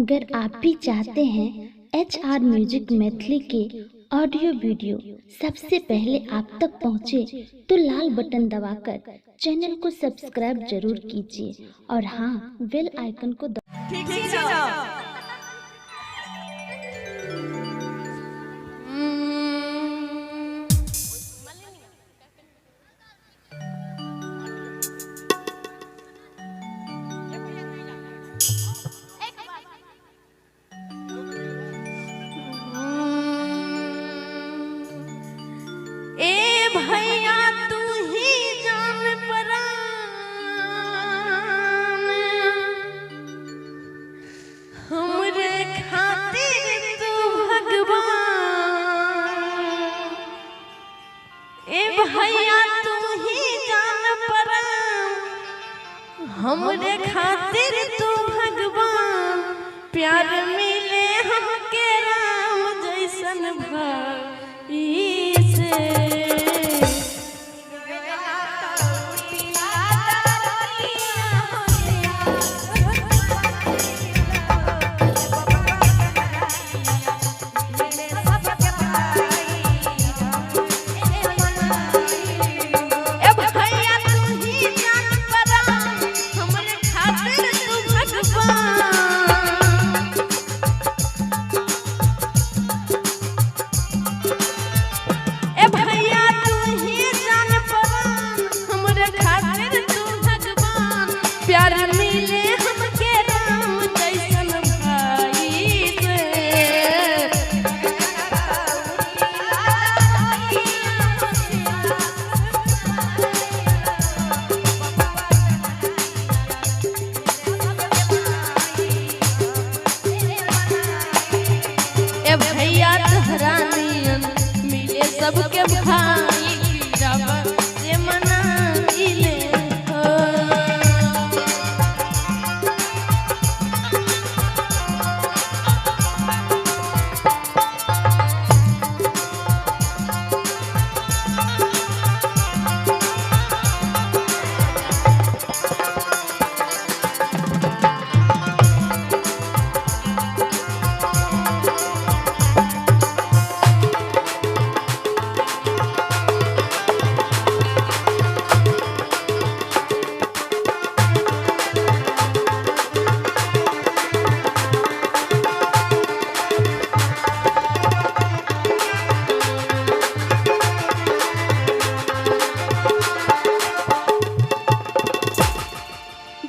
अगर आप भी चाहते हैं HR म्यूजिक मैथिली के ऑडियो वीडियो सबसे पहले आप तक पहुंचे, तो लाल बटन दबाकर चैनल को सब्सक्राइब जरूर कीजिए और हाँ, बेल आइकन को भैया तू ही जान परान, हमरे खातिर तू भगवान। ए भैया तू ही जान परान, हमरे खातिर तू भगवान। प्यार मिले हमके राम जैसन भाई से। भैया तहरानियन मिले सबके भाई रब से मनाइले हो।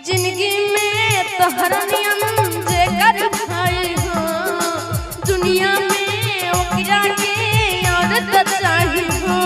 जिंदगी में तोहरनियन जेकर भाई हो, दुनिया में ओकरा के औरत चाही हो।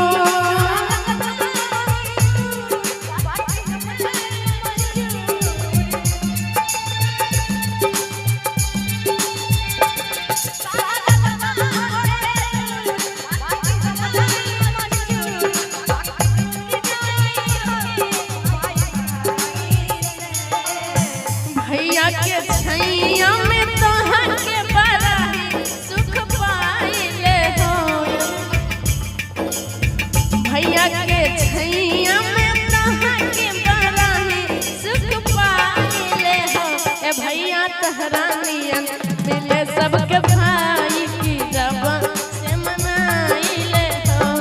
भैया के छैया में तोहर के बड़ा सुख पाइले हो। भैया के छैया में तोहर के बड़ा सुख पाइले हो। ए भैया तहरानियन मिले सबके भाई की रब से मनाइले हो।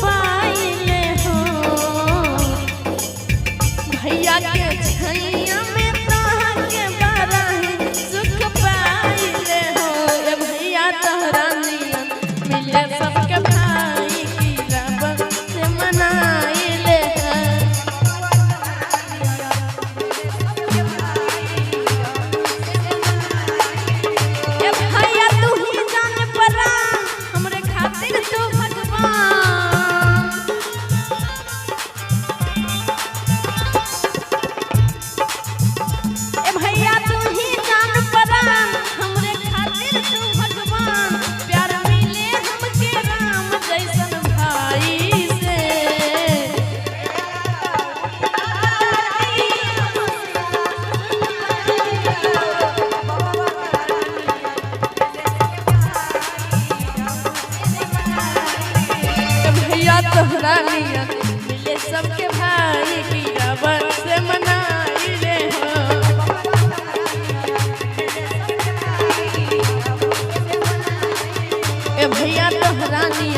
पाइले हो। भैया के छैया में तोहर के बरही सुख पाइले हो। ए भैया तोहरा नियन मिले सबके भाई की रब से मनाइले है। ए भैया तू ही जान परा हमरे खातिर तू भगवान। ए भैया तू ही जान परा हमरे खातिर तू भगवान। प्यार मिले हमके राम जैसन भाई से। भैया तोहरा नियन मिले सबके भाई की रब से मनाइले हो। ए भैया तोहरा नियन